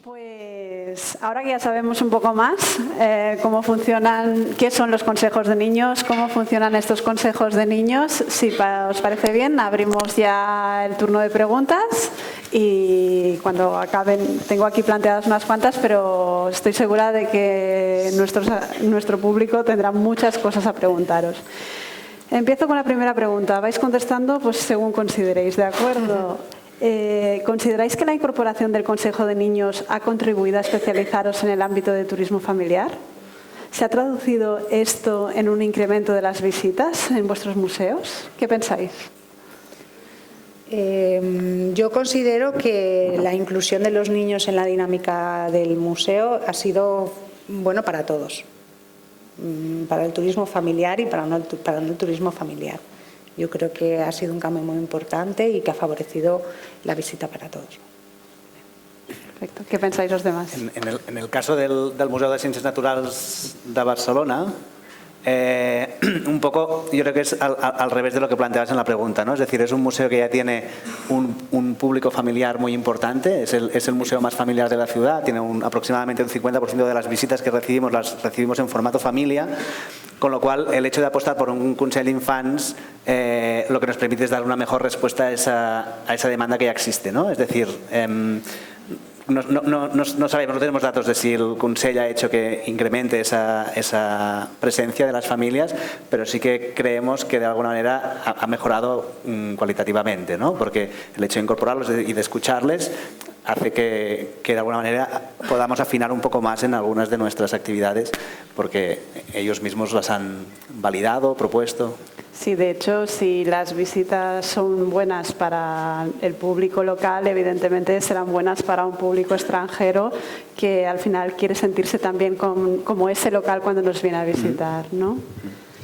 Pues ahora que ya sabemos un poco más cómo funcionan, qué son los consejos de niños, cómo funcionan estos consejos de niños, si os parece bien, abrimos ya el turno de preguntas y cuando acaben, tengo aquí planteadas unas cuantas, pero estoy segura de que nuestro público tendrá muchas cosas a preguntaros. Empiezo con la primera pregunta. Vais contestando pues según consideréis, ¿de acuerdo? ¿Consideráis que la incorporación del Consejo de Niños ha contribuido a especializaros en el ámbito de turismo familiar? ¿Se ha traducido esto en un incremento de las visitas en vuestros museos? ¿Qué pensáis? Yo considero que la inclusión de los niños en la dinámica del museo ha sido bueno para todos, para el turismo familiar y para no el turismo familiar. Yo creo que ha sido un cambio muy importante y que ha favorecido la visita para todos. Perfecto. ¿Qué pensáis los demás? En el caso del Museo de Ciencias Naturals de Barcelona, un poco yo creo que es al revés de lo que planteabas en la pregunta, ¿no? Es decir, es un museo que ya tiene un público familiar muy importante, es el museo más familiar de la ciudad, tiene aproximadamente un 50% de las visitas que recibimos las recibimos en formato familia, con lo cual el hecho de apostar por un Consell d'Infants lo que nos permite es dar una mejor respuesta a esa demanda que ya existe, ¿no? Es decir, no sabemos, no tenemos datos de si el Consell ha hecho que incremente esa presencia de las familias, pero sí que creemos que de alguna manera ha mejorado cualitativamente, ¿no? Porque el hecho de incorporarlos y de escucharles hace que de alguna manera podamos afinar un poco más en algunas de nuestras actividades, porque ellos mismos las han validado, propuesto. Sí, de hecho, si las visitas son buenas para el público local, evidentemente serán buenas para un público extranjero que al final quiere sentirse también como ese local cuando nos viene a visitar, ¿no?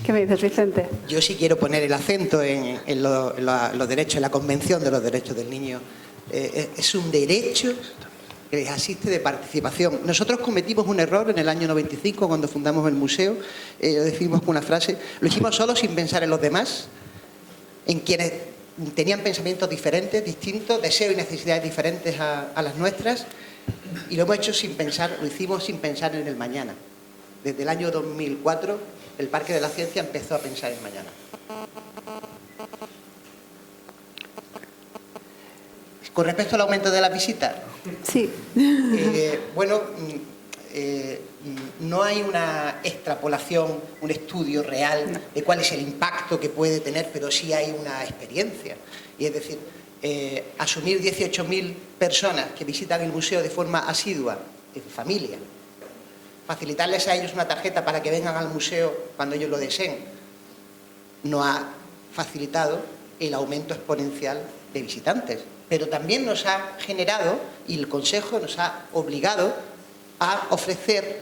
¿Qué me dices, Vicente? Yo sí quiero poner el acento en los derechos, en la Convención de los Derechos del Niño. Es un derecho que les asiste de participación. Nosotros cometimos un error en el año 95 cuando fundamos el museo, lo decimos con una frase, lo hicimos solo sin pensar en los demás, en quienes tenían pensamientos diferentes, distintos, deseos y necesidades diferentes a las nuestras, y lo hemos hecho sin pensar, lo hicimos sin pensar en el mañana. Desde el año 2004 el Parque de la Ciencia empezó a pensar en mañana. Con respecto al aumento de las visitas, sí. No hay una extrapolación, un estudio real de cuál es el impacto que puede tener, pero sí hay una experiencia. Y es decir, asumir 18.000 personas que visitan el museo de forma asidua, en familia, facilitarles a ellos una tarjeta para que vengan al museo cuando ellos lo deseen, no ha facilitado el aumento exponencial de visitantes. Pero también nos ha generado, y el Consejo nos ha obligado a ofrecer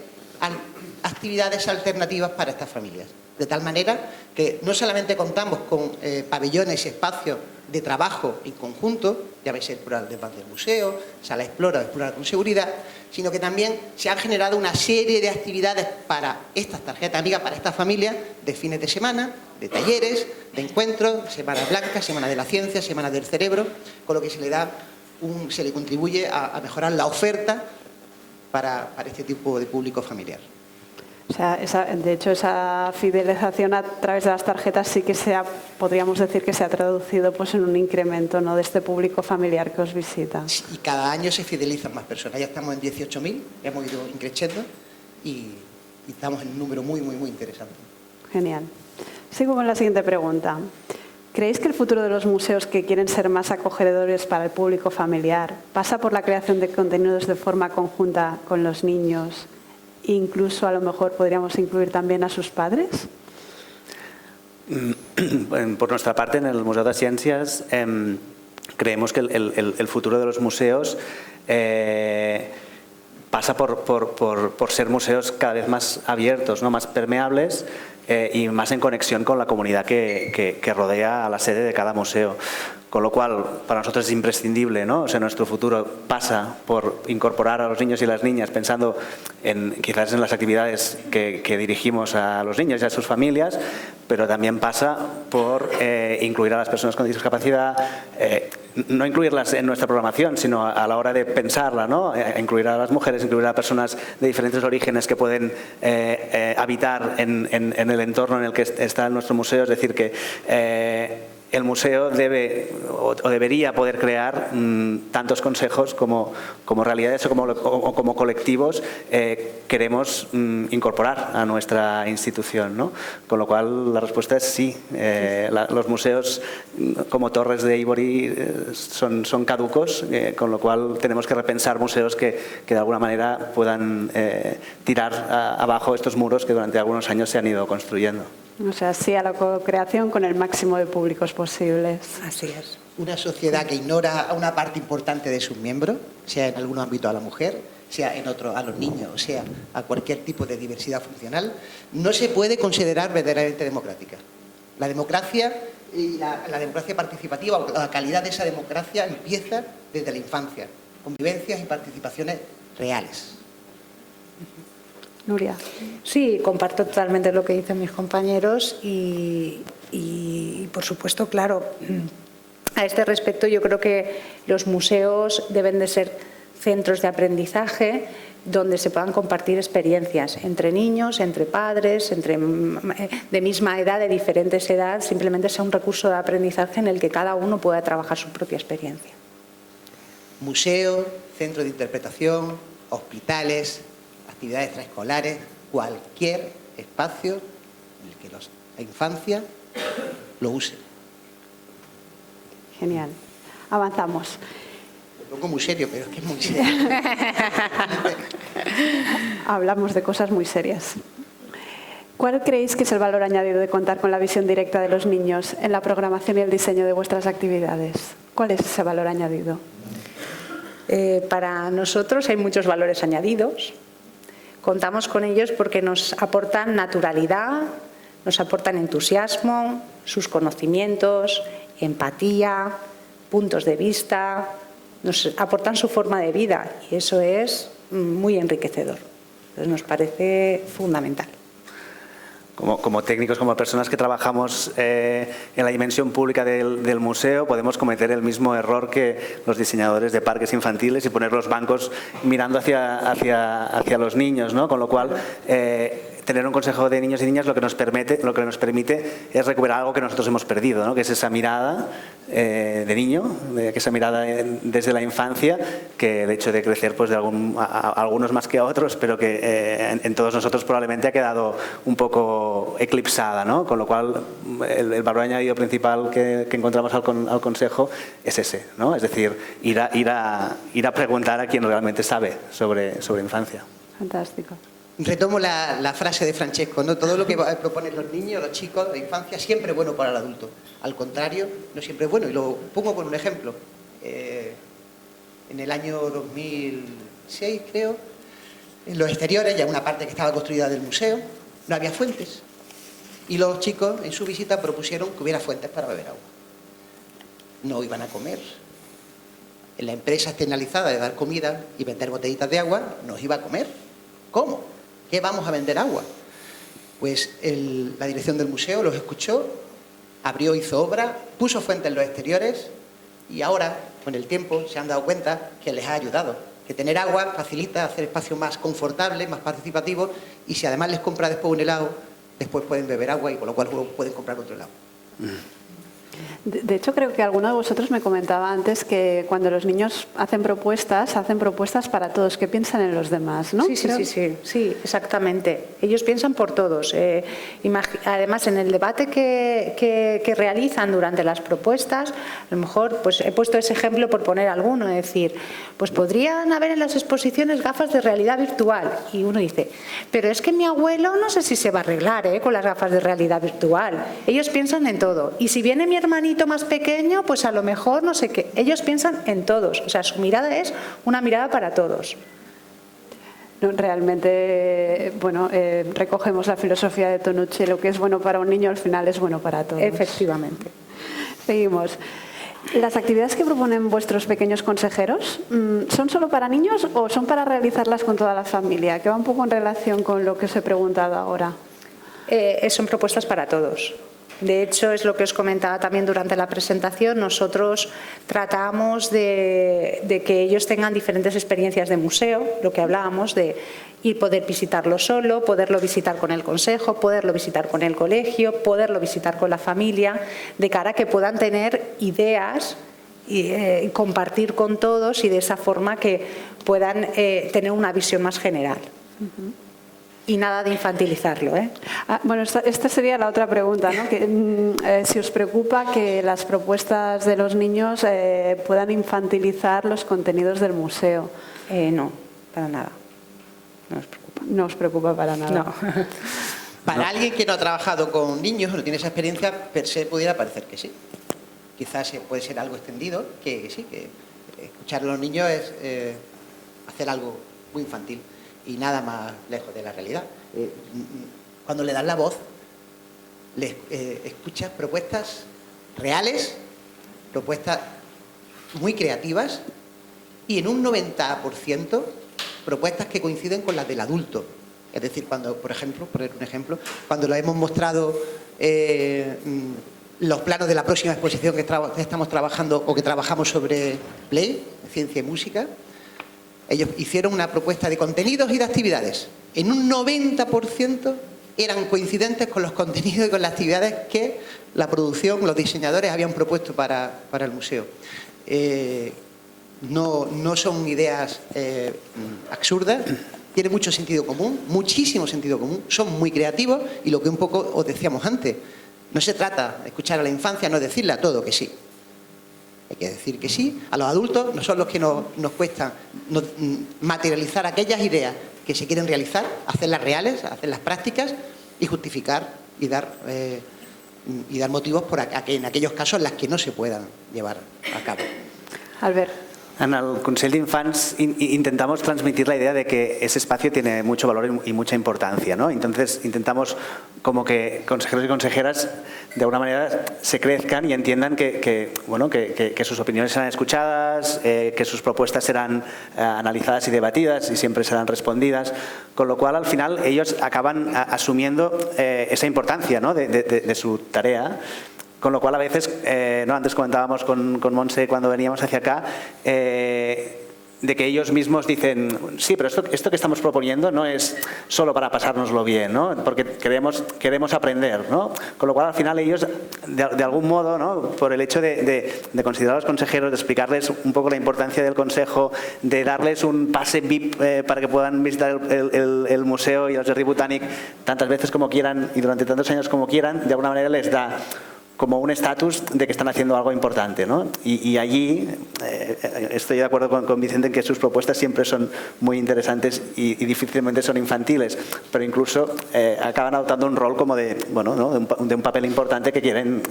actividades alternativas para estas familias. De tal manera que no solamente contamos con pabellones y espacios de trabajo en conjunto, ya veis el plural del museo, sala explora, explorar con seguridad, sino que también se han generado una serie de actividades para estas tarjetas amigas, para estas familias, de fines de semana, de talleres, de encuentros, Semana Blanca, Semana de la Ciencia, Semana del Cerebro, con lo que se le contribuye a mejorar la oferta para este tipo de público familiar. O sea, de hecho, esa fidelización a través de las tarjetas sí que podríamos decir que se ha traducido pues, en un incremento, ¿no?, de este público familiar que os visita. Y cada año se fidelizan más personas. Ya estamos en 18.000, hemos ido increciendo y estamos en un número muy, muy, muy interesante. Genial. Sigo con la siguiente pregunta. ¿Creéis que el futuro de los museos que quieren ser más acogedores para el público familiar pasa por la creación de contenidos de forma conjunta con los niños? Incluso a lo mejor podríamos incluir también a sus padres. Por nuestra parte, en el Museo de Ciencias creemos que el futuro de los museos pasa por ser museos cada vez más abiertos, ¿no?, más permeables, y más en conexión con la comunidad que rodea a la sede de cada museo. Con lo cual, para nosotros es imprescindible, ¿no? O sea, nuestro futuro pasa por incorporar a los niños y las niñas pensando quizás en las actividades que dirigimos a los niños y a sus familias, pero también pasa por incluir a las personas con discapacidad, no incluirlas en nuestra programación, sino a la hora de pensarla, ¿no? Incluir a las mujeres, incluir a personas de diferentes orígenes que pueden habitar en el entorno en el que está nuestro museo. Es decir, que el museo debe o debería poder crear tantos consejos como realidades o como colectivos queremos incorporar a nuestra institución, ¿no? Con lo cual la respuesta es sí. Los museos como Torres de Ivori son caducos, con lo cual tenemos que repensar museos que de alguna manera puedan tirar abajo estos muros que durante algunos años se han ido construyendo. O sea, sí a la co-creación con el máximo de públicos posibles. Así es. Una sociedad que ignora a una parte importante de sus miembros, sea en algún ámbito a la mujer, sea en otro a los niños, o sea a cualquier tipo de diversidad funcional, no se puede considerar verdaderamente democrática. La democracia y la democracia participativa, o la calidad de esa democracia empieza desde la infancia, convivencias y participaciones reales. Nuria. Sí, comparto totalmente lo que dicen mis compañeros y por supuesto, claro, a este respecto yo creo que los museos deben de ser centros de aprendizaje donde se puedan compartir experiencias entre niños, entre padres, de misma edad, de diferentes edades, simplemente sea un recurso de aprendizaje en el que cada uno pueda trabajar su propia experiencia. Museo, centro de interpretación, hospitales, actividades extraescolares, cualquier espacio en el que la infancia lo use. Genial. Avanzamos. Un poco muy serio, pero es que es muy serio. Hablamos de cosas muy serias. ¿Cuál creéis que es el valor añadido de contar con la visión directa de los niños en la programación y el diseño de vuestras actividades? ¿Cuál es ese valor añadido? Para nosotros hay muchos valores añadidos. Contamos con ellos porque nos aportan naturalidad, nos aportan entusiasmo, sus conocimientos, empatía, puntos de vista, nos aportan su forma de vida y eso es muy enriquecedor. Entonces nos parece fundamental. Como técnicos, como personas que trabajamos en la dimensión pública del museo, podemos cometer el mismo error que los diseñadores de parques infantiles y poner los bancos mirando hacia los niños, ¿no? Con lo cual, tener un consejo de niños y niñas lo que nos permite es recuperar algo que nosotros hemos perdido, ¿no? Que es esa mirada de niño, que esa mirada desde la infancia, que el hecho de crecer pues algunos más que a otros, pero que en todos nosotros probablemente ha quedado un poco eclipsada, ¿no? Con lo cual el valor añadido principal que encontramos al consejo es ese, ¿no? Es decir, ir a preguntar a quien realmente sabe sobre infancia. Fantástico. Retomo la frase de Francesco, ¿no? Todo lo que proponen los niños, los chicos, la infancia, siempre es bueno para el adulto. Al contrario, no siempre es bueno. Y lo pongo con un ejemplo. En el año 2006, creo, en los exteriores, ya una parte que estaba construida del museo, no había fuentes. Y los chicos, en su visita, propusieron que hubiera fuentes para beber agua. No iban a comer. En la empresa externalizada de dar comida y vender botellitas de agua, nos iba a comer. ¿Cómo? ¿Qué vamos a vender agua? Pues la dirección del museo los escuchó, abrió, hizo obra, puso fuentes en los exteriores y ahora, con el tiempo, se han dado cuenta que les ha ayudado. Que tener agua facilita hacer espacios más confortables, más participativos y si además les compra después un helado, después pueden beber agua y con lo cual luego pueden comprar otro helado. De hecho, creo que alguno de vosotros me comentaba antes que cuando los niños hacen propuestas para todos, que piensan en los demás, ¿no? Sí, exactamente. Ellos piensan por todos. Además, en el debate que realizan durante las propuestas, a lo mejor pues he puesto ese ejemplo por poner alguno, es decir, pues podrían haber en las exposiciones gafas de realidad virtual. Y uno dice, pero es que mi abuelo no sé si se va a arreglar con las gafas de realidad virtual. Ellos piensan en todo. Y si viene mi hermanito más pequeño, pues a lo mejor no sé qué. Ellos piensan en todos. O sea, su mirada es una mirada para todos. No, realmente, bueno, recogemos la filosofía de Tonucci, lo que es bueno para un niño al final es bueno para todos. Efectivamente. Seguimos. ¿Las actividades que proponen vuestros pequeños consejeros son solo para niños o son para realizarlas con toda la familia? Que va un poco en relación con lo que os he preguntado ahora. Son propuestas para todos. De hecho, es lo que os comentaba también durante la presentación. Nosotros tratamos de que ellos tengan diferentes experiencias de museo, lo que hablábamos de ir poder visitarlo solo, poderlo visitar con el consejo, poderlo visitar con el colegio, poderlo visitar con la familia, de cara a que puedan tener ideas y compartir con todos y de esa forma que puedan tener una visión más general. Y nada de infantilizarlo, ¿eh? Bueno, esta sería la otra pregunta, ¿no? Que, si os preocupa que las propuestas de los niños puedan infantilizar los contenidos del museo. No, para nada. No os preocupa. No os preocupa para nada. No. Para alguien que no ha trabajado con niños, no tiene esa experiencia, per se pudiera parecer que sí. Quizás puede ser algo extendido, que sí, que escuchar a los niños es hacer algo muy infantil. Y nada más lejos de la realidad. Cuando le das la voz, escuchas propuestas reales, propuestas muy creativas y en un 90% propuestas que coinciden con las del adulto. Es decir, cuando, por ejemplo, poner un ejemplo, cuando lo hemos mostrado los planos de la próxima exposición que estamos trabajando o que trabajamos sobre Play, ciencia y música, ellos hicieron una propuesta de contenidos y de actividades. En un 90% eran coincidentes con los contenidos y con las actividades que la producción, los diseñadores habían propuesto para el museo. No son ideas absurdas, tienen mucho sentido común, muchísimo sentido común, son muy creativos y lo que un poco os decíamos antes, no se trata de escuchar a la infancia, no decirle a todo que sí. Hay que decir que sí. A los adultos no son los que nos cuesta materializar aquellas ideas que se quieren realizar, hacerlas reales, hacerlas prácticas y justificar y dar motivos en aquellos casos en las que no se puedan llevar a cabo. Albert. En el Consell d'Infants intentamos transmitir la idea de que ese espacio tiene mucho valor y mucha importancia, ¿no? Entonces intentamos como que consejeros y consejeras de alguna manera se crezcan y entiendan que sus opiniones serán escuchadas, que sus propuestas serán analizadas y debatidas y siempre serán respondidas, con lo cual al final ellos acaban asumiendo esa importancia, ¿no? de su tarea. Con lo cual, a veces, antes comentábamos con Montse cuando veníamos hacia acá, de que ellos mismos dicen, sí, pero esto que estamos proponiendo no es solo para pasárnoslo bien, ¿no? Porque queremos aprender, ¿no? Con lo cual, al final, ellos, de algún modo, ¿no? Por el hecho de considerar a los consejeros, de explicarles un poco la importancia del consejo, de darles un pase VIP para que puedan visitar el museo y el Jardí Botànic tantas veces como quieran y durante tantos años como quieran, de alguna manera les da como un estatus de que están haciendo algo importante, ¿no? Y allí estoy de acuerdo con Vicente en que sus propuestas siempre son muy interesantes y difícilmente son infantiles, pero incluso acaban adoptando un rol como de un papel importante que quieren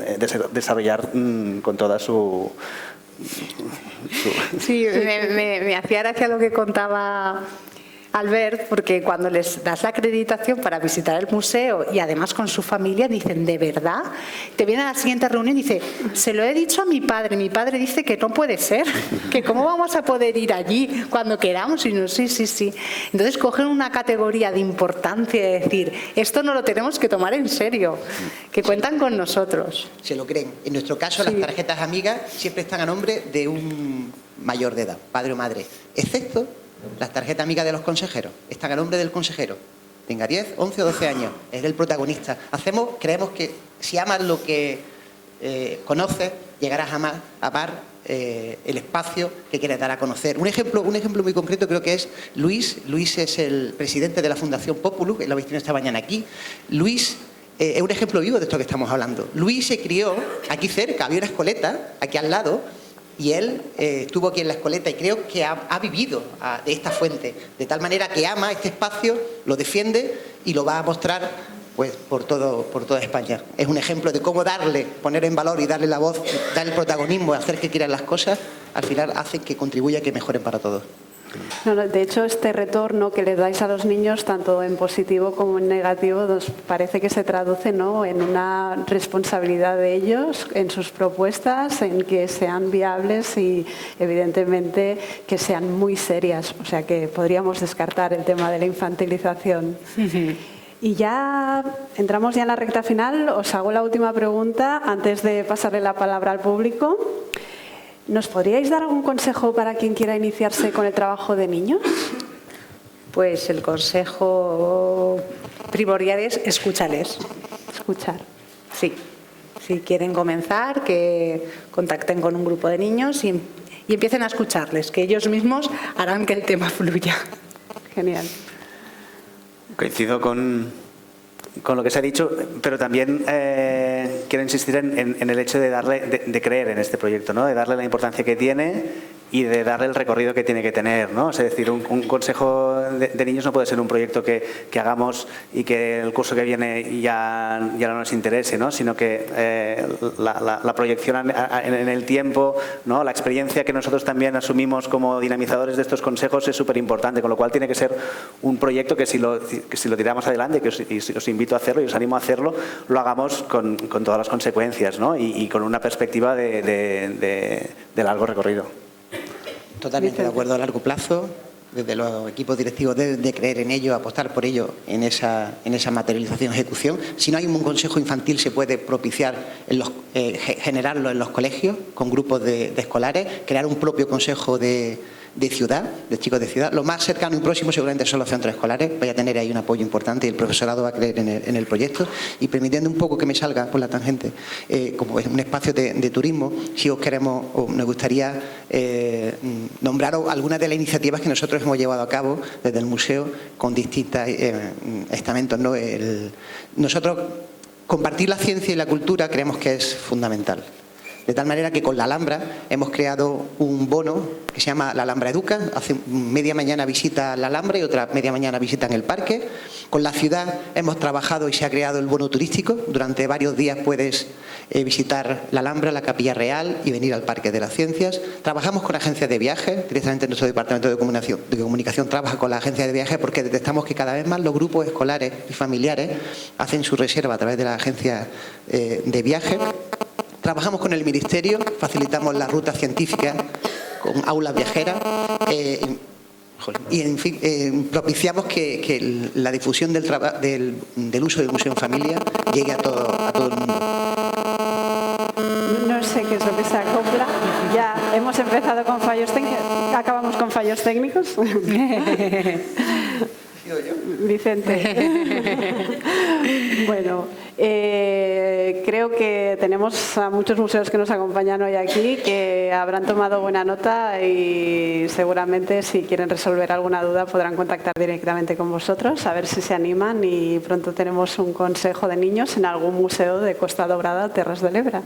desarrollar con toda su... Sí, me hacía gracia lo que contaba Albert, porque cuando les das la acreditación para visitar el museo y además con su familia, dicen, ¿de verdad? Te viene a la siguiente reunión y dice, se lo he dicho a mi padre dice que no puede ser, que cómo vamos a poder ir allí cuando queramos. Y no, sí. Entonces cogen una categoría de importancia de decir, esto no lo tenemos que tomar en serio, que cuentan con nosotros. Se lo creen. En nuestro caso, Sí. Las tarjetas amigas siempre están a nombre de un mayor de edad, padre o madre, excepto las tarjetas amigas de los consejeros, están a nombre del consejero. Tenga 10, 11 o 12 años, es el protagonista. Creemos que si amas lo que conoces, llegarás a amar el espacio que quieres dar a conocer. Un ejemplo muy concreto creo que es Luis. Luis es el presidente de la Fundación Populus, lo habéis tenido esta mañana aquí. Luis es un ejemplo vivo de esto que estamos hablando. Luis se crió aquí cerca, había una escoleta aquí al lado, y él estuvo aquí en la escoleta y creo que ha vivido de esta fuente, de tal manera que ama este espacio, lo defiende y lo va a mostrar pues por toda España. Es un ejemplo de cómo poner en valor y darle la voz, darle el protagonismo, hacer que quieran las cosas, al final hace que contribuya a que mejoren para todos. No, de hecho, este retorno que les dais a los niños, tanto en positivo como en negativo, nos parece que se traduce, ¿no?, en una responsabilidad de ellos, en sus propuestas, en que sean viables y, evidentemente, que sean muy serias. O sea, que podríamos descartar el tema de la infantilización. Y ya entramos ya en la recta final. Os hago la última pregunta antes de pasarle la palabra al público. ¿Nos podríais dar algún consejo para quien quiera iniciarse con el trabajo de niños? Pues el consejo primordial es escúchales. Escuchar. Sí. Si quieren comenzar, que contacten con un grupo de niños y empiecen a escucharles, que ellos mismos harán que el tema fluya. Genial. Coincido con lo que se ha dicho, pero también quiero insistir en el hecho de creer en este proyecto, ¿no?, de darle la importancia que tiene y de darle el recorrido que tiene que tener, ¿no? Es decir, un consejo de niños no puede ser un proyecto que hagamos y que el curso que viene ya no nos interese, ¿no?, sino que la proyección en el tiempo, ¿no?, la experiencia que nosotros también asumimos como dinamizadores de estos consejos es súper importante, con lo cual tiene que ser un proyecto que si lo tiramos adelante, que os invito a hacerlo y os animo a hacerlo, lo hagamos con todas las consecuencias, ¿no?, y con una perspectiva de largo recorrido. Totalmente de acuerdo, a largo plazo. Desde los equipos directivos deben de creer en ello, apostar por ello en esa materialización y ejecución. Si no hay un consejo infantil, se puede propiciar, generarlo en los colegios con grupos de escolares, crear un propio consejo de ciudad, de chicos de ciudad. Lo más cercano y próximo seguramente son los centros escolares. Voy a tener ahí un apoyo importante y el profesorado va a creer en el proyecto. Y permitiendo un poco que me salga por la tangente, como es un espacio de turismo, si os queremos, o nos gustaría nombraros algunas de las iniciativas que nosotros hemos llevado a cabo desde el museo con distintos estamentos, ¿no? Nosotros compartir la ciencia y la cultura creemos que es fundamental. De tal manera que con la Alhambra hemos creado un bono que se llama La Alhambra Educa. Hace media mañana visita la Alhambra y otra media mañana visita en el parque. Con la ciudad hemos trabajado y se ha creado el bono turístico. Durante varios días puedes visitar la Alhambra, la Capilla Real y venir al Parque de las Ciencias. Trabajamos con agencias de viajes. Directamente nuestro departamento de comunicación trabaja con la agencia de viajes porque detectamos que cada vez más los grupos escolares y familiares hacen su reserva a través de la agencia de viajes. Trabajamos con el Ministerio, facilitamos las rutas científicas con aulas viajeras y, en fin, propiciamos que la difusión del uso del museo en familia llegue a todo el mundo. No sé qué es lo que se acopla. Ya hemos empezado con fallos técnicos. Acabamos con fallos técnicos. Vicente. Bueno, creo que tenemos a muchos museos que nos acompañan hoy aquí que habrán tomado buena nota y seguramente si quieren resolver alguna duda podrán contactar directamente con vosotros, a ver si se animan y pronto tenemos un consejo de niños en algún museo de Costa Dobrada, Terras de l'Ebre.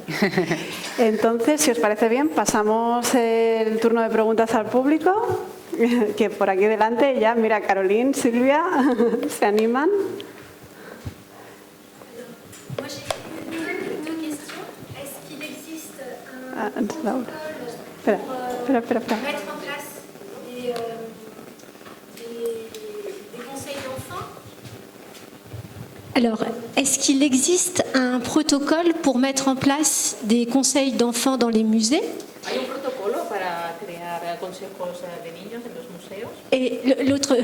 Entonces, si os parece bien, pasamos el turno de preguntas al público. Que por aquí delante ya, mira, Caroline, Silvia, se animan. Moi, j'ai deux questions. Est-ce qu'il existe un protocole pour mettre en place des conseils d'enfants? Alors, est-ce qu'il existe un protocole pour mettre en place des conseils d'enfants dans les musées? ¿Hay un protocolo para crear consejos de niños en los museos? Et l'autre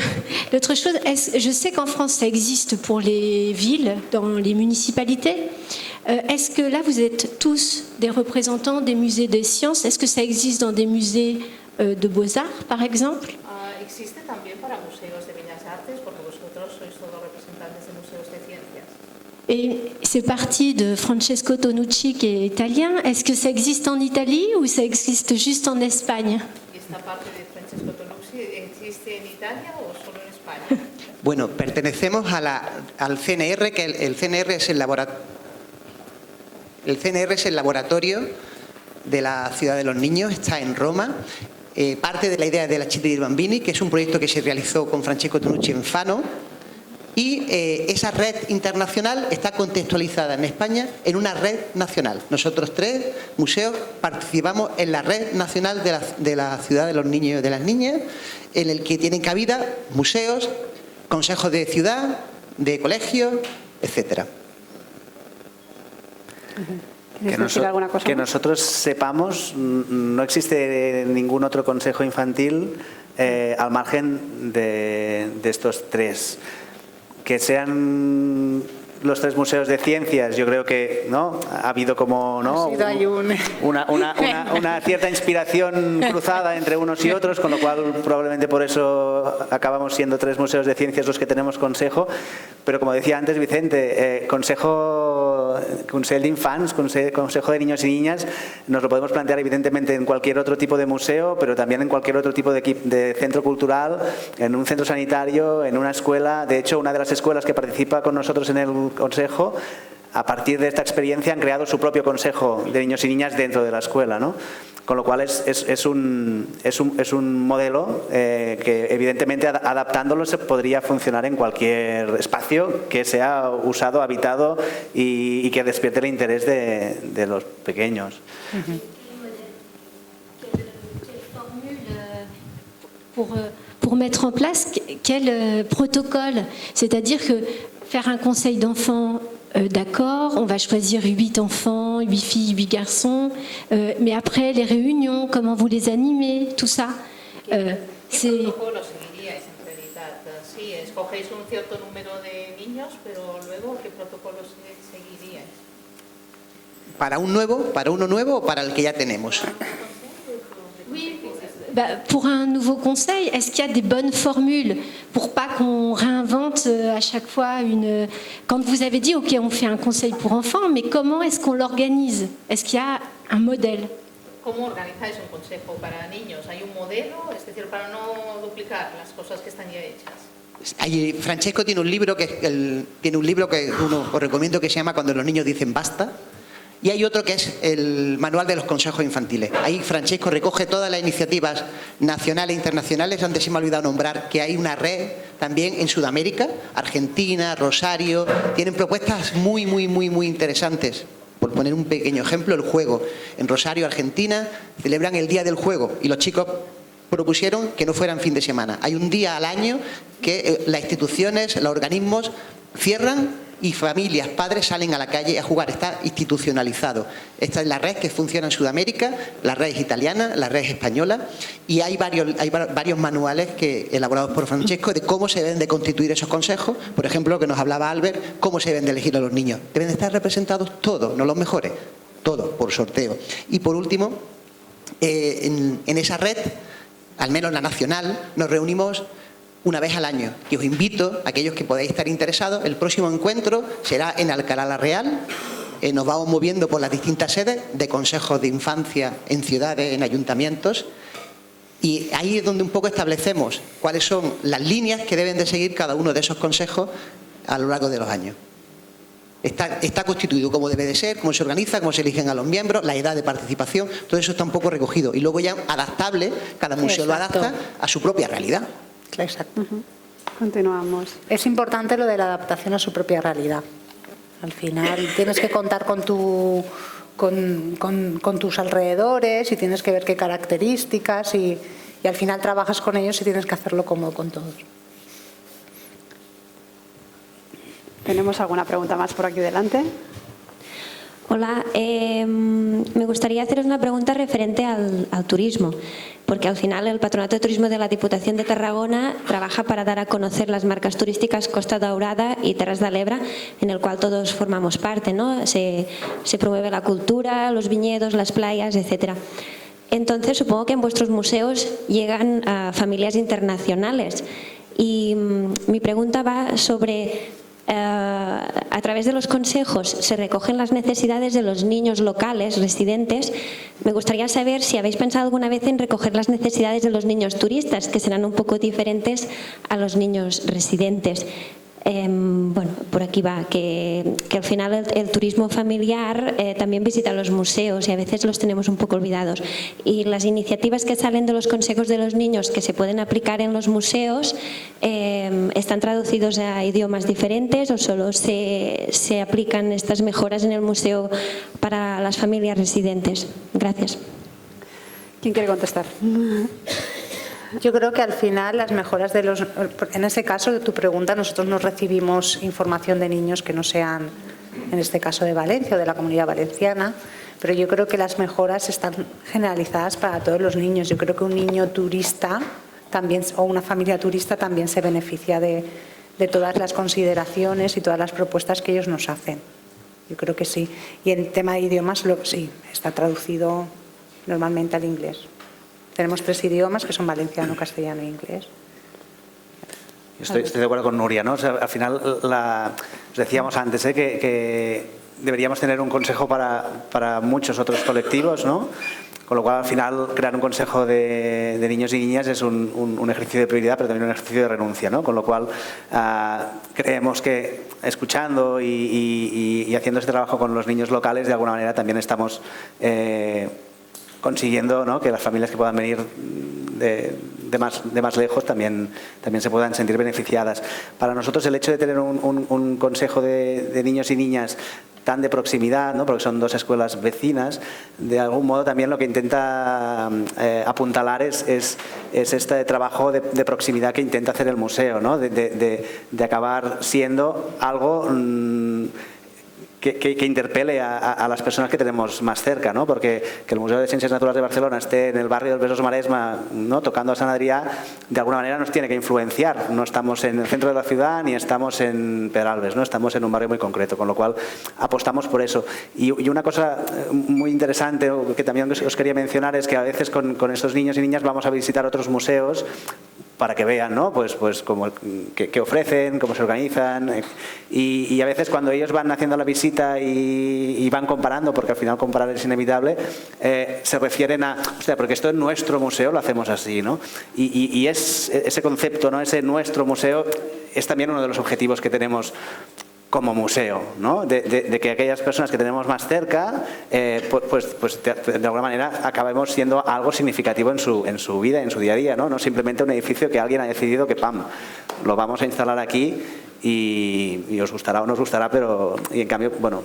chose, je sais qu'en France, ça existe pour les villes, dans les municipalités. Est-ce que là, vous êtes tous des représentants des musées des sciences? Est-ce que ça existe dans des musées de beaux-arts, par exemple? ¿Existe también para museos de bellas artes? Porque vosotros sois todos representantes de museos de ciencias. Et c'est parti de Francesco Tonucci, qui est italien. Est-ce que ça existe en Italie ou ça existe juste en Espagne? ¿Esta parte de Francesco Tonucci existe en Italia o solo en España? Bueno, pertenecemos al CNR, que el CNR es el laboratorio de la Ciudad de los Niños, está en Roma. Parte de la idea de la Città dei Bambini, que es un proyecto que se realizó con Francesco Tonucci en Fano, y esa red internacional está contextualizada en España en una red nacional. Nosotros 3 museos participamos en la red nacional de la ciudad de los niños y de las niñas, en el que tienen cabida museos, consejos de ciudad, de colegios, etcétera. Que nosotros sepamos, no existe ningún otro consejo infantil al margen de estos 3. Que sean los 3 museos de ciencias, yo creo que ¿no? Ha habido como ¿no? una cierta inspiración cruzada entre unos y otros, con lo cual probablemente por eso acabamos siendo 3 museos de ciencias los que tenemos consejo. Pero como decía antes Vicente, Consell d'Infants, consejo de niños y niñas, nos lo podemos plantear evidentemente en cualquier otro tipo de museo, pero también en cualquier otro tipo de centro cultural, en un centro sanitario, en una escuela. De hecho, una de las escuelas que participa con nosotros en el consejo, a partir de esta experiencia han creado su propio consejo de niños y niñas dentro de la escuela, ¿no? Con lo cual es un modelo que evidentemente adaptándolo se podría funcionar en cualquier espacio que sea usado, habitado y que despierte el interés de los pequeños. Pour mettre en place quel protocole, c'est-à-dire que faire un conseil d'enfants, d'accord, on va choisir 8 enfants, 8 filles, 8 garçons, mais après les réunions, comment vous les animez, tout ça. ¿Qué protocolo seguiríais en realidad? Sí, escogéis un cierto número de niños, pero luego ¿qué protocolo seguiríais? ¿Para uno nuevo o para el que ya tenemos? Pour un nouveau conseil, est-ce qu'il y a des bonnes formules pour pas qu'on réinvente à chaque fois une... Quand vous avez dit, ok, on fait un conseil pour enfants, mais comment est-ce qu'on l'organise? Est-ce qu'il y a un modèle? ¿Cómo organizáis un consejo para niños? ¿Hay un modelo? Es decir, para no duplicar las cosas que están ya hechas. Francesco tiene un libro que os recomiendo, que se llama Cuando los niños dicen basta. Y hay otro que es el Manual de los Consejos Infantiles. Ahí Francesco recoge todas las iniciativas nacionales e internacionales. Antes se me ha olvidado nombrar que hay una red también en Sudamérica, Argentina, Rosario. Tienen propuestas muy interesantes. Por poner un pequeño ejemplo, el juego. En Rosario, Argentina, celebran el Día del Juego y los chicos propusieron que no fueran fin de semana. Hay un día al año que las instituciones, los organismos cierran y familias, padres salen a la calle a jugar. Está institucionalizado. Esta es la red que funciona en Sudamérica, la red es italiana, la red es española, y hay varios manuales elaborados por Francesco de cómo se deben de constituir esos consejos. Por ejemplo, lo que nos hablaba Albert, cómo se deben de elegir a los niños. Deben de estar representados todos, no los mejores, todos por sorteo. Y por último, en esa red, al menos la nacional, nos reunimos una vez al año, y os invito a aquellos que podáis estar interesados. El próximo encuentro será en Alcalá la Real. Nos vamos moviendo por las distintas sedes de consejos de infancia en ciudades, en ayuntamientos, y ahí es donde un poco establecemos cuáles son las líneas que deben de seguir cada uno de esos consejos a lo largo de los años. Está constituido como debe de ser, cómo se organiza, cómo se eligen a los miembros, la edad de participación, todo eso está un poco recogido, y luego ya adaptable, cada museo lo adapta a su propia realidad. Exacto. Continuamos. Es importante lo de la adaptación a su propia realidad. Al final tienes que contar con tus alrededores y tienes que ver qué características y al final trabajas con ellos y tienes que hacerlo cómodo con todos. ¿Tenemos alguna pregunta más por aquí delante? Hola, me gustaría haceros una pregunta referente al turismo, porque al final el Patronato de Turismo de la Diputación de Tarragona trabaja para dar a conocer las marcas turísticas Costa Daurada y Terras de l'Ebre, en el cual todos formamos parte, ¿no? Se promueve la cultura, los viñedos, las playas, etcétera. Entonces, supongo que en vuestros museos llegan a familias internacionales y mi pregunta va sobre... a través de los consejos se recogen las necesidades de los niños locales residentes. Me gustaría saber si habéis pensado alguna vez en recoger las necesidades de los niños turistas, que serán un poco diferentes a los niños residentes. Bueno, por aquí va, que al final el turismo familiar también visita los museos y a veces los tenemos un poco olvidados. Y las iniciativas que salen de los consejos de los niños que se pueden aplicar en los museos, ¿están traducidos a idiomas diferentes o solo se aplican estas mejoras en el museo para las familias residentes? Gracias. ¿Quién quiere contestar? Yo creo que al final las mejoras de los... En ese caso de tu pregunta, nosotros no recibimos información de niños que no sean, en este caso de Valencia o de la Comunidad Valenciana, pero yo creo que las mejoras están generalizadas para todos los niños. Yo creo que un niño turista también, o una familia turista también se beneficia de todas las consideraciones y todas las propuestas que ellos nos hacen. Yo creo que sí. Y en tema de idiomas, sí, está traducido normalmente al inglés. Tenemos 3 idiomas que son valenciano, castellano e inglés. Estoy de acuerdo con Nuria, ¿no? O sea, al final, os decíamos antes que deberíamos tener un consejo para muchos otros colectivos, ¿no? Con lo cual, al final, crear un consejo de niños y niñas es un ejercicio de prioridad, pero también un ejercicio de renuncia, ¿no? Con lo cual, creemos que escuchando y haciendo este trabajo con los niños locales, de alguna manera también estamos consiguiendo, ¿no?, que las familias que puedan venir de más lejos también se puedan sentir beneficiadas. Para nosotros el hecho de tener un consejo de niños y niñas tan de proximidad, ¿no?, porque son 2 escuelas vecinas, de algún modo también lo que intenta apuntalar es este trabajo de proximidad que intenta hacer el museo, ¿no?, de acabar siendo algo que interpele a las personas que tenemos más cerca, ¿no? Porque que el Museo de Ciencias Naturales de Barcelona esté en el barrio del Besòs Maresme, ¿no?, tocando a Sant Adrià, de alguna manera nos tiene que influenciar. No estamos en el centro de la ciudad ni estamos en Pedralbes, ¿no? Estamos en un barrio muy concreto, con lo cual apostamos por eso. Y una cosa muy interesante que también os quería mencionar es que a veces con estos niños y niñas vamos a visitar otros museos para que vean, ¿no?, pues como qué ofrecen, cómo se organizan, y a veces cuando ellos van haciendo la visita y van comparando, porque al final comparar es inevitable, se refieren a, hostia, porque esto es nuestro museo, lo hacemos así, ¿no? Y es ese concepto, ¿no?, ese nuestro museo es también uno de los objetivos que tenemos como museo, ¿no? De que aquellas personas que tenemos más cerca, pues de alguna manera acabemos siendo algo significativo en su vida, en su día a día, ¿no? No simplemente un edificio que alguien ha decidido que ¡pam!, lo vamos a instalar aquí y os gustará o no os gustará, pero y en cambio, bueno.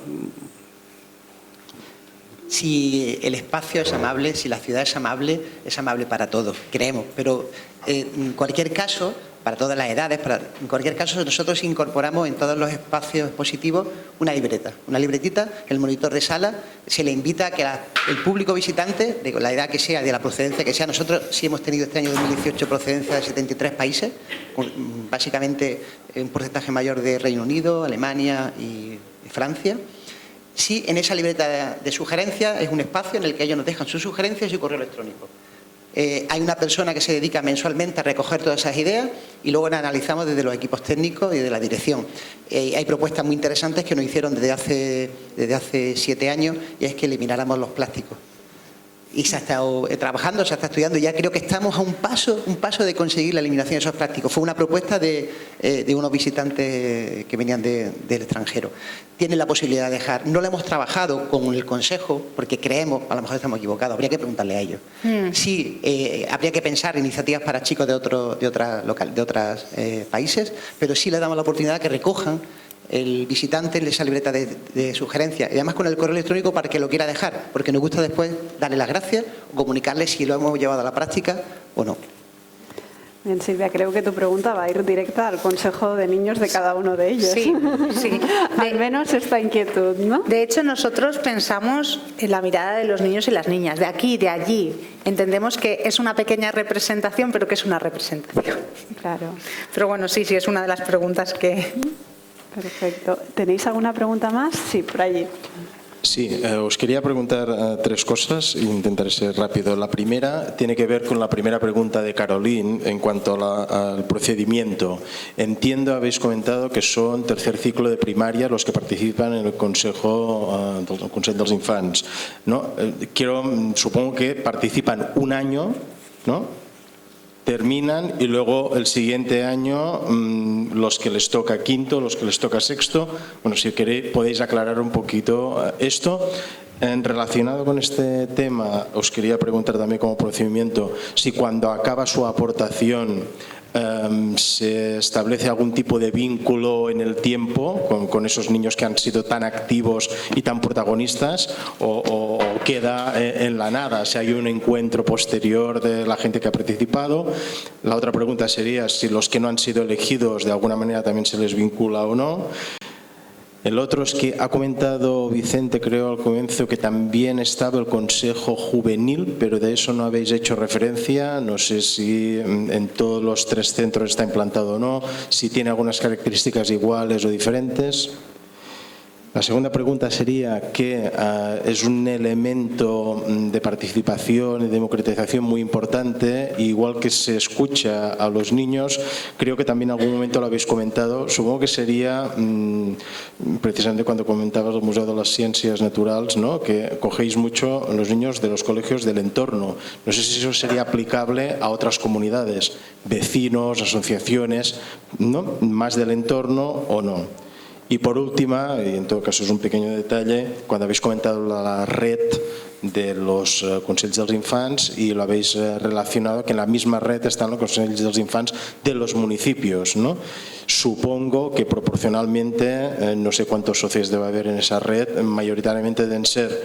Si el espacio es amable, si la ciudad es amable para todos, creemos, pero en cualquier caso, para todas las edades, en cualquier caso nosotros incorporamos en todos los espacios expositivos una libretita, el monitor de sala, se le invita a que el público visitante, de la edad que sea, de la procedencia que sea, nosotros sí hemos tenido este año 2018 procedencia de 73 países, básicamente un porcentaje mayor de Reino Unido, Alemania y Francia. Sí, en esa libreta de sugerencias es un espacio en el que ellos nos dejan sus sugerencias y su correo electrónico. Hay una persona que se dedica mensualmente a recoger todas esas ideas y luego las analizamos desde los equipos técnicos y de la dirección. Hay propuestas muy interesantes que nos hicieron desde hace 7 años, y es que elimináramos los plásticos. Y se ha estado trabajando, se está estudiando, y ya creo que estamos a un paso de conseguir la eliminación de esos plásticos. Fue una propuesta de unos visitantes que venían del extranjero. Tienen la posibilidad de dejar. No lo hemos trabajado con el Consejo porque creemos, a lo mejor estamos equivocados, habría que preguntarle a ellos. Sí, habría que pensar iniciativas para chicos de otros países, pero sí le damos la oportunidad de que recojan el visitante en esa libreta de sugerencias, y además con el correo electrónico para que lo quiera dejar, porque nos gusta después darle las gracias o comunicarle si lo hemos llevado a la práctica o no. Bien, Silvia, creo que tu pregunta va a ir directa al consejo de niños de cada uno de ellos. Sí. Al menos esta inquietud, ¿no? De hecho, nosotros pensamos en la mirada de los niños y las niñas, de aquí, de allí. Entendemos que es una pequeña representación, pero que es una representación. Claro. Pero bueno, sí, es una de las preguntas que... Perfecto. ¿Tenéis alguna pregunta más? Sí, por allí. Sí, os quería preguntar 3 cosas, intentaré ser rápido. La primera tiene que ver con la primera pregunta de Caroline en cuanto al procedimiento. Entiendo, habéis comentado que son tercer ciclo de primaria los que participan en el Consejo dels Infants, ¿no? Supongo que participan un año, ¿no?, terminan y luego el siguiente año los que les toca quinto, los que les toca sexto. Bueno, si queréis podéis aclarar un poquito esto. Relacionado con este tema, os quería preguntar también como procedimiento si cuando acaba su aportación se establece algún tipo de vínculo en el tiempo con esos niños que han sido tan activos y tan protagonistas o queda en la nada, si hay un encuentro posterior de la gente que ha participado. La otra pregunta sería si los que no han sido elegidos de alguna manera también se les vincula o no. El otro es que ha comentado Vicente, creo al comienzo, que también estaba el Consejo Juvenil, pero de eso no habéis hecho referencia. No sé si en todos los 3 centros está implantado o no, si tiene algunas características iguales o diferentes. La segunda pregunta sería que es un elemento de participación y democratización muy importante, igual que se escucha a los niños, creo que también en algún momento lo habéis comentado, supongo que sería precisamente cuando comentabas el Museo de las Ciencias Naturales, ¿no? Que cogéis mucho a los niños de los colegios del entorno. No sé si eso sería aplicable a otras comunidades, vecinos, asociaciones, ¿no? Más del entorno o no. Y por última, y en todo caso es un pequeño detalle, cuando habéis comentado la red de los Consells dels Infants y lo habéis relacionado que en la misma red están los Consells dels Infants de los municipios, ¿no? Supongo que proporcionalmente, no sé cuántos socios debe haber en esa red, mayoritariamente deben ser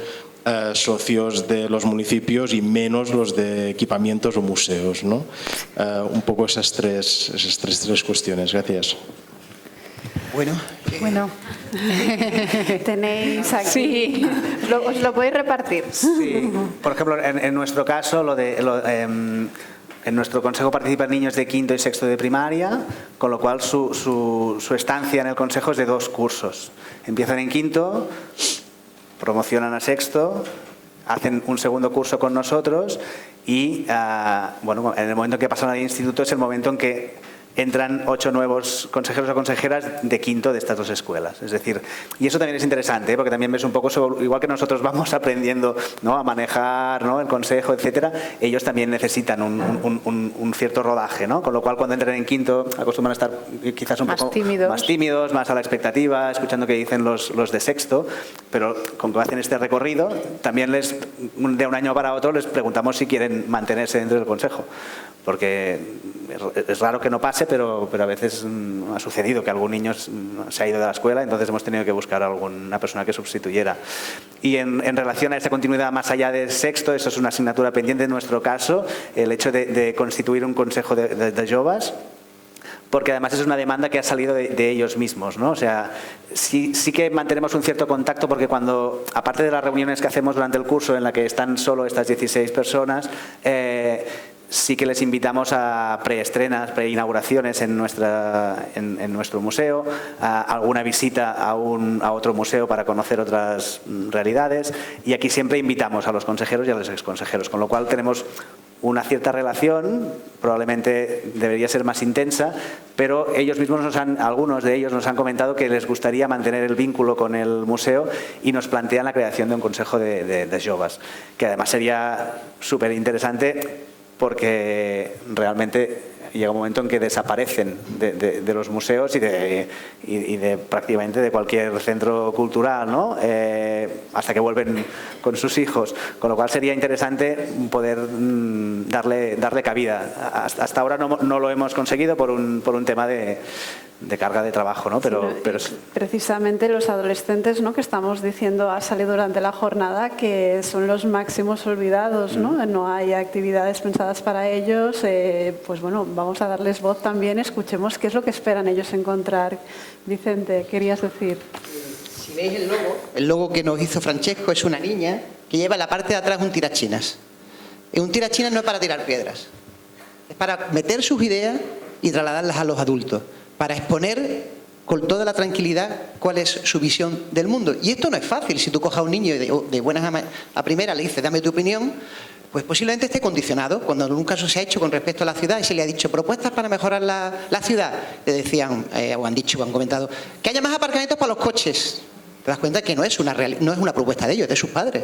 socios de los municipios y menos los de equipamientos o museos, ¿no? Un poco esas tres cuestiones. Gracias. Bueno. Tenéis aquí. Sí. ¿Os lo podéis repartir? Sí. Por ejemplo, en nuestro caso, en nuestro consejo participan niños de quinto y sexto de primaria, con lo cual su estancia en el consejo es de 2 cursos. Empiezan en quinto, promocionan a sexto, hacen un segundo curso con nosotros y bueno, en el momento en que pasan al instituto es el momento en que entran 8 nuevos consejeros o consejeras de quinto de estas 2 escuelas. Es decir, y eso también es interesante, porque también ves un poco, igual que nosotros vamos aprendiendo, ¿no?, a manejar, ¿no?, el consejo, etcétera, ellos también necesitan un cierto rodaje, ¿no? Con lo cual cuando entran en quinto acostumbran a estar quizás un poco más tímidos, más a la expectativa, escuchando qué dicen los de sexto, pero con que hacen este recorrido, también de un año para otro les preguntamos si quieren mantenerse dentro del consejo, porque es raro que no pase, pero a veces ha sucedido que algún niño se ha ido de la escuela, entonces hemos tenido que buscar a alguna persona que sustituyera. Y en relación a esa continuidad más allá del sexto, eso es una asignatura pendiente en nuestro caso, el hecho de constituir un consejo de jóvenes, porque además es una demanda que ha salido de ellos mismos, ¿no? O sea, sí que mantenemos un cierto contacto, porque cuando, aparte de las reuniones que hacemos durante el curso en la que están solo estas 16 personas, sí que les invitamos a preestrenas, preinauguraciones en nuestro museo, a alguna visita a otro museo para conocer otras realidades, y aquí siempre invitamos a los consejeros y a los exconsejeros, con lo cual tenemos una cierta relación, probablemente debería ser más intensa, pero ellos mismos algunos de ellos nos han comentado que les gustaría mantener el vínculo con el museo y nos plantean la creación de un consejo de jóvenes, que además sería súper interesante, porque realmente llega un momento en que desaparecen de los museos y de prácticamente de cualquier centro cultural, ¿no? Hasta que vuelven con sus hijos, con lo cual sería interesante poder darle cabida. Hasta ahora no lo hemos conseguido por un tema de carga de trabajo, ¿no? Pero precisamente los adolescentes, ¿no?, que estamos diciendo ha salido durante la jornada, que son los máximos olvidados, ¿no? No hay actividades pensadas para ellos, pues bueno, vamos a darles voz también, escuchemos qué es lo que esperan ellos encontrar. Vicente, ¿querías decir? Si veis el logo que nos hizo Francesco es una niña que lleva en la parte de atrás un tirachinas. Un tirachinas no es para tirar piedras, es para meter sus ideas y trasladarlas a los adultos, para exponer con toda la tranquilidad cuál es su visión del mundo. Y esto no es fácil. Si tú coges a un niño y de buenas a primera le dices, dame tu opinión, pues posiblemente esté condicionado. Cuando en un caso se ha hecho con respecto a la ciudad y se le ha dicho propuestas para mejorar la ciudad, le decían, o han dicho, o han comentado, que haya más aparcamientos para los coches. Te das cuenta que no es una propuesta de ellos, es de sus padres,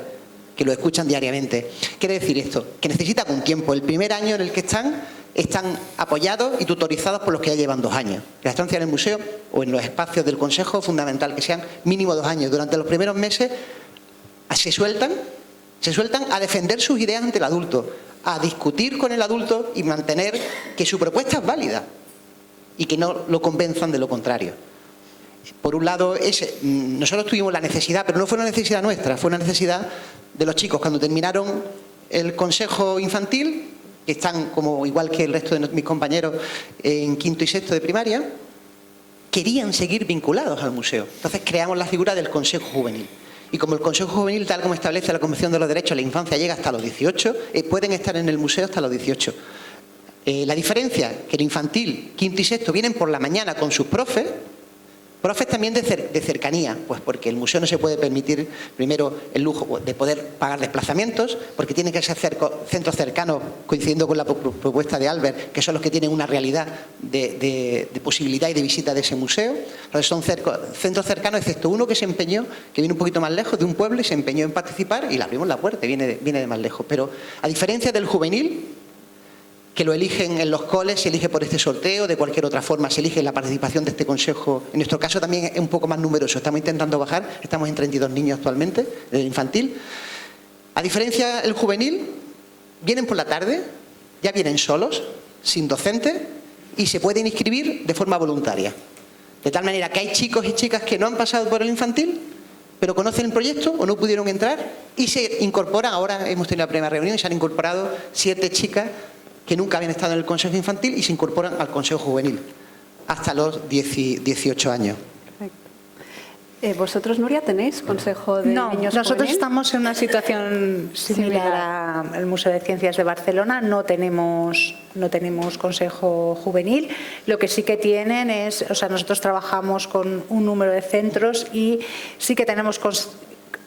que lo escuchan diariamente. Quiere decir esto, que necesitan un tiempo. El primer año en el que están están apoyados y tutorizados por los que ya llevan 2 años. La estancia en el museo o en los espacios del consejo es fundamental que sean mínimo 2 años. Durante los primeros meses se sueltan a defender sus ideas ante el adulto, a discutir con el adulto y mantener que su propuesta es válida y que no lo convenzan de lo contrario. Por un lado, nosotros tuvimos la necesidad, pero no fue una necesidad nuestra, fue una necesidad de los chicos. Cuando terminaron el consejo infantil, que están como igual que el resto de mis compañeros en 5º y 6º de primaria, querían seguir vinculados al museo. Entonces creamos la figura del consejo juvenil. Y como el consejo juvenil, tal como establece la Convención de los Derechos de la Infancia, llega hasta los 18, pueden estar en el museo hasta los 18. La diferencia, que el infantil, 5º y 6º vienen por la mañana con sus profes también de cercanía, pues porque el museo no se puede permitir, primero, el lujo de poder pagar desplazamientos, porque tienen que ser centros cercanos, coincidiendo con la propuesta de Albert, que son los que tienen una realidad de posibilidad y de visita de ese museo. Entonces son centros cercanos, excepto uno que se empeñó, que viene un poquito más lejos, de un pueblo, y se empeñó en participar, y le abrimos la puerta, viene de más lejos. Pero a diferencia del juvenil, que lo eligen en los coles, se elige por este sorteo, de cualquier otra forma se elige la participación de este consejo. En nuestro caso también es un poco más numeroso, estamos intentando bajar, estamos en 32 niños actualmente, del infantil. A diferencia del juvenil, vienen por la tarde, ya vienen solos, sin docente, y se pueden inscribir de forma voluntaria. De tal manera que hay chicos y chicas que no han pasado por el infantil, pero conocen el proyecto o no pudieron entrar, y se incorporan. Ahora hemos tenido la primera reunión y se han incorporado 7 chicas que nunca habían estado en el consejo infantil y se incorporan al consejo juvenil hasta los 18 años. ¿Vosotros, Nuria, tenéis consejo de niños juvenil? Nosotros estamos en una situación similar al Museo de Ciencias de Barcelona. No tenemos consejo juvenil. Lo que sí que tienen es, nosotros trabajamos con un número de centros y sí que tenemos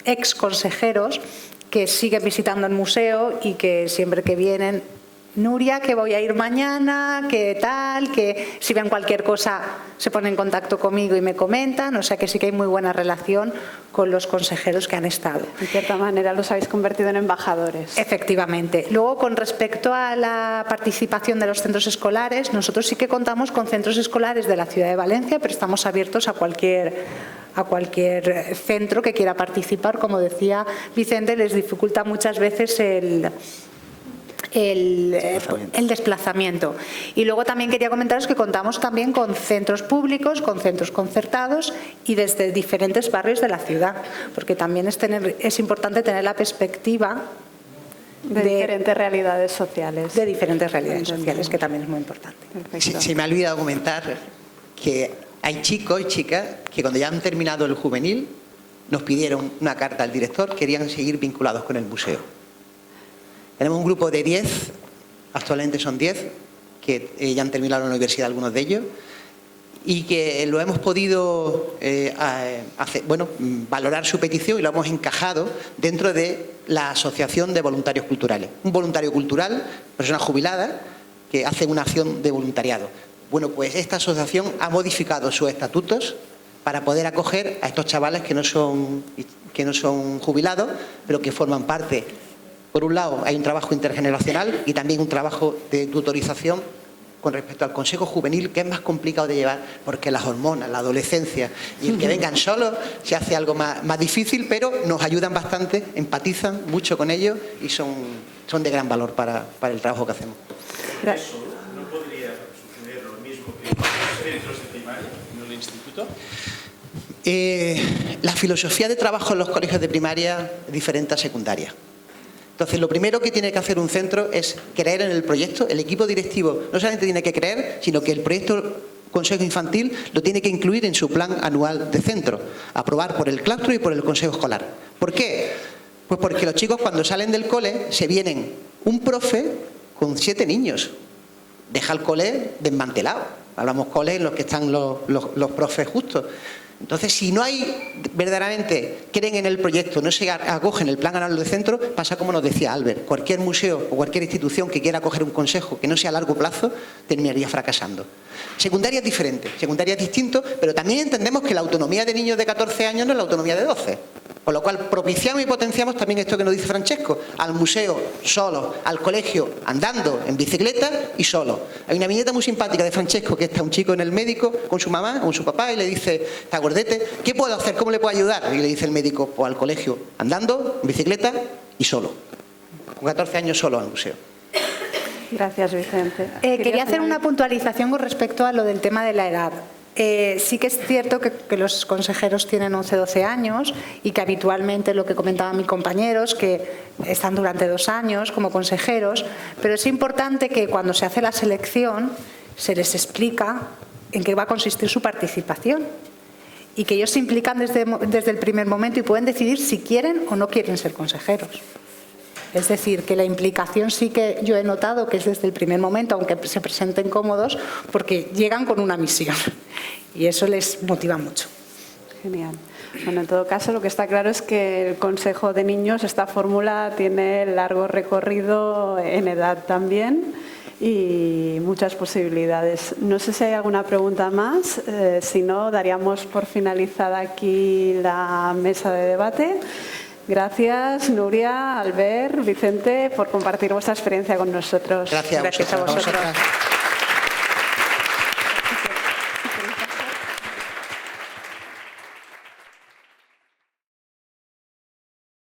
ex consejeros que siguen visitando el museo y que siempre que vienen: Nuria, que voy a ir mañana, que tal, que si ven cualquier cosa se ponen en contacto conmigo y me comentan. O sea que sí que hay muy buena relación con los consejeros que han estado. De cierta manera los habéis convertido en embajadores. Efectivamente. Luego, con respecto a la participación de los centros escolares, nosotros sí que contamos con centros escolares de la ciudad de Valencia, pero estamos abiertos a cualquier centro que quiera participar. Como decía Vicente, les dificulta muchas veces el desplazamiento. Y luego también quería comentaros que contamos también con centros públicos, con centros concertados y desde diferentes barrios de la ciudad, porque también es importante tener la perspectiva de diferentes realidades sociales. De diferentes realidades sociales, que también es muy importante. Se me ha olvidado comentar que hay chicos y chicas que cuando ya han terminado el juvenil nos pidieron una carta al director, querían seguir vinculados con el museo. Tenemos un grupo de 10, actualmente son 10, que ya han terminado la universidad, algunos de ellos, y que lo hemos podido valorar su petición y lo hemos encajado dentro de la Asociación de Voluntarios Culturales. Un voluntario cultural, persona jubilada, que hace una acción de voluntariado. Bueno, pues esta asociación ha modificado sus estatutos para poder acoger a estos chavales que no son jubilados, pero que forman parte. Por un lado, hay un trabajo intergeneracional y también un trabajo de tutorización con respecto al consejo juvenil, que es más complicado de llevar porque las hormonas, la adolescencia y el que vengan solos se hace algo más difícil, pero nos ayudan bastante, empatizan mucho con ellos y son de gran valor para el trabajo que hacemos. Gracias. ¿No podría suceder lo mismo que en los centros de primaria, en el instituto? La filosofía de trabajo en los colegios de primaria es diferente a secundaria. Entonces, lo primero que tiene que hacer un centro es creer en el proyecto. El equipo directivo no solamente tiene que creer, sino que el proyecto Consejo Infantil lo tiene que incluir en su plan anual de centro, aprobar por el claustro y por el Consejo Escolar. ¿Por qué? Pues porque los chicos, cuando salen del cole, se vienen un profe con 7 niños. Deja el cole desmantelado. Hablamos coles en los que están los profes justos. Entonces, si no hay verdaderamente, creen en el proyecto, no se acogen el plan anual de centro, pasa como nos decía Albert. Cualquier museo o cualquier institución que quiera acoger un consejo que no sea a largo plazo, terminaría fracasando. Secundaria es diferente, secundaria es distinto, pero también entendemos que la autonomía de niños de 14 años no es la autonomía de 12. Con lo cual propiciamos y potenciamos también esto que nos dice Francesco, al museo solo, al colegio andando, en bicicleta y solo. Hay una viñeta muy simpática de Francesco que está un chico en el médico con su mamá, con su papá y le dice, está gordete, ¿qué puedo hacer? ¿Cómo le puedo ayudar? Y le dice el médico, pues al colegio andando, en bicicleta y solo. Con 14 años solo al museo. Gracias, Vicente. Quería hacer una puntualización con respecto a lo del tema de la edad. Sí que es cierto que los consejeros tienen 11-12 años y que habitualmente, lo que comentaban mis compañeros, que están durante 2 años como consejeros, pero es importante que cuando se hace la selección se les explica en qué va a consistir su participación y que ellos se implican desde el primer momento y pueden decidir si quieren o no quieren ser consejeros. Es decir, que la implicación sí que yo he notado que es desde el primer momento, aunque se presenten cómodos, porque llegan con una misión y eso les motiva mucho. Genial. Bueno, en todo caso, lo que está claro es que el Consejo de Niños, esta fórmula tiene largo recorrido en edad también y muchas posibilidades. No sé si hay alguna pregunta más, si no, daríamos por finalizada aquí la mesa de debate. Gracias, Nuria, Albert, Vicente, por compartir vuestra experiencia con nosotros. Gracias a vosotros.